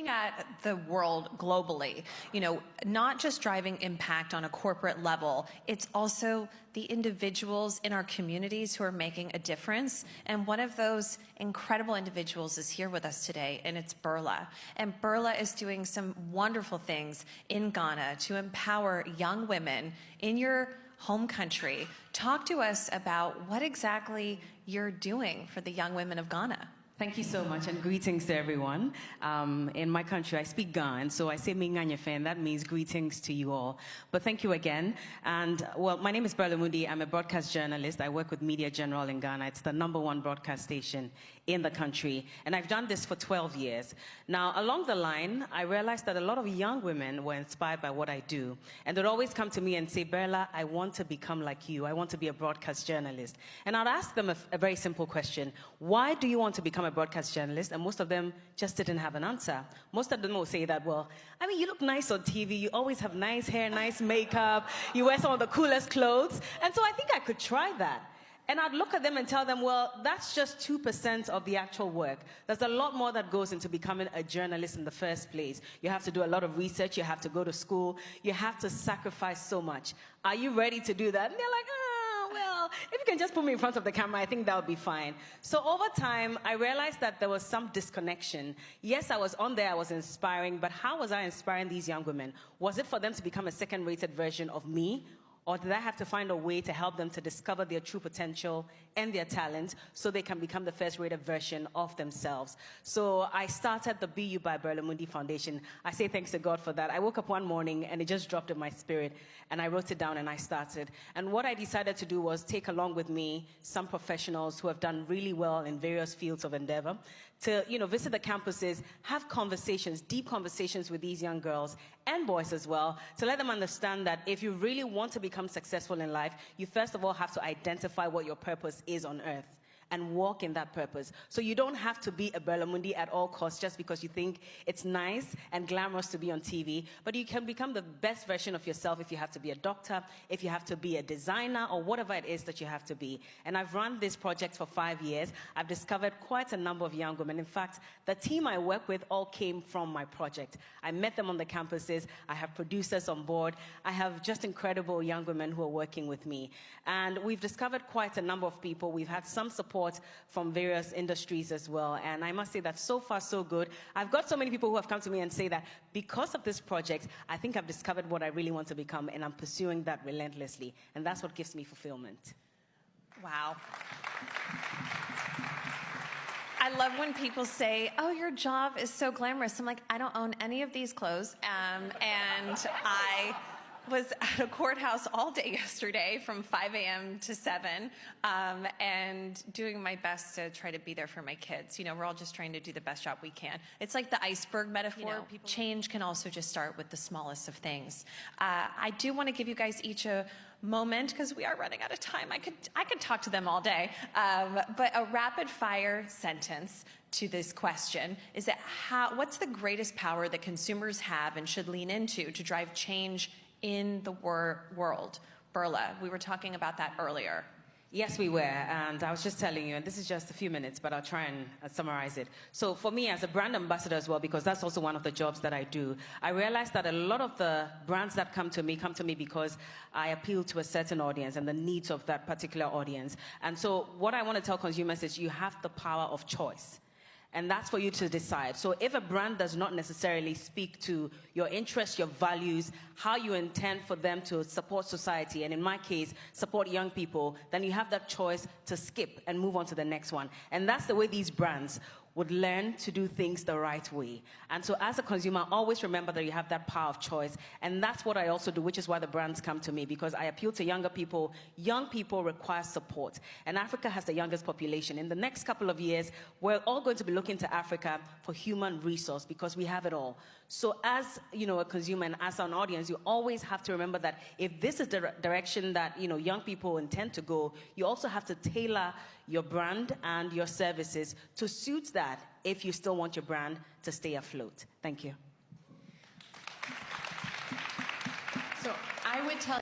at the world globally, not just driving impact on a corporate level, it's also the individuals in our communities who are making a difference. And one of those incredible individuals is here with us today, and it's Berla. And Berla is doing some wonderful things in Ghana to empower young women in your home country. Talk to us about what exactly you're doing for the young women of Ghana. Thank you so much, and greetings to everyone. In my country, I speak Ghan, so I say Minganyefe, and that means greetings to you all. But thank you again. And, well, my name is Berla Mundi. I'm a broadcast journalist. I work with Media General in Ghana. It's the #1 broadcast station in the country, and I've done this for 12 years. Now, along the line, I realized that a lot of young women were inspired by what I do, and they'd always come to me and say, Berla, I want to become like you. I want to be a broadcast journalist. And I'd ask them a very simple question. Why do you want to become a broadcast journalist? And most of them just didn't have an answer. Most of them will say that, well, I mean, you look nice on TV, you always have nice hair, nice makeup, you wear some of the coolest clothes, and so I think I could try that. And I'd look at them and tell them, well, that's just 2% of the actual work. There's a lot more that goes into becoming a journalist in the first place. You have to do a lot of research, you have to go to school, you have to sacrifice so much. Are you ready to do that? And they're like, well, if you can just put me in front of the camera, I think that would be fine. So over time, I realized that there was some disconnection. Yes, I was on there, I was inspiring, but how was I inspiring these young women? Was it for them to become a second-rated version of me? Or did I have to find a way to help them to discover their true potential and their talent so they can become the first-rated version of themselves? So I started the Be You by Berla Mundi Foundation. I say thanks to God for that. I woke up one morning and it just dropped in my spirit, and I wrote it down and I started. And what I decided to do was take along with me some professionals who have done really well in various fields of endeavor to, visit the campuses, have conversations, deep conversations with these young girls and boys as well, to let them understand that if you really want to become successful in life, you first of all have to identify what your purpose is on earth and walk in that purpose. So you don't have to be a Berla Mundi at all costs just because you think it's nice and glamorous to be on TV, but you can become the best version of yourself if you have to be a doctor, if you have to be a designer, or whatever it is that you have to be. And I've run this project for 5 years. I've discovered quite a number of young women. In fact, the team I work with all came from my project. I met them on the campuses. I have producers on board. I have just incredible young women who are working with me. And we've discovered quite a number of people. We've had some support from various industries as well. And I must say that so far, so good. I've got so many people who have come to me and say that because of this project, I think I've discovered what I really want to become, and I'm pursuing that relentlessly. And that's what gives me fulfillment. Wow. I love when people say, oh, your job is so glamorous. I'm like, I don't own any of these clothes. And I was at a courthouse all day yesterday from 5 a.m. to 7 and doing my best to try to be there for my kids. We're all just trying to do the best job we can. It's like the iceberg metaphor. Change can also just start with the smallest of things. I do want to give you guys each a moment because we are running out of time. I could talk to them all day. But a rapid fire sentence to this question is that what's the greatest power that consumers have and should lean into to drive change in the world? Berla, we were talking about that earlier. Yes, we were, and I was just telling you, and this is just a few minutes, but I'll try and summarize it. So for me, as a brand ambassador as well, because that's also one of the jobs that I do, I realized that a lot of the brands that come to me because I appeal to a certain audience and the needs of that particular audience. And so what I want to tell consumers is you have the power of choice. And that's for you to decide. So if a brand does not necessarily speak to your interests, your values, how you intend for them to support society, and in my case, support young people, then you have that choice to skip and move on to the next one. And that's the way these brands would learn to do things the right way. And so as a consumer, always remember that you have that power of choice. And that's what I also do, which is why the brands come to me, because I appeal to younger people. Young people require support. And Africa has the youngest population. In the next couple of years, we're all going to be looking to Africa for human resource because we have it all. So as a consumer and as an audience, you always have to remember that if this is the direction that young people intend to go, you also have to tailor your brand and your services to suit that if you still want your brand to stay afloat. Thank you. So I would tell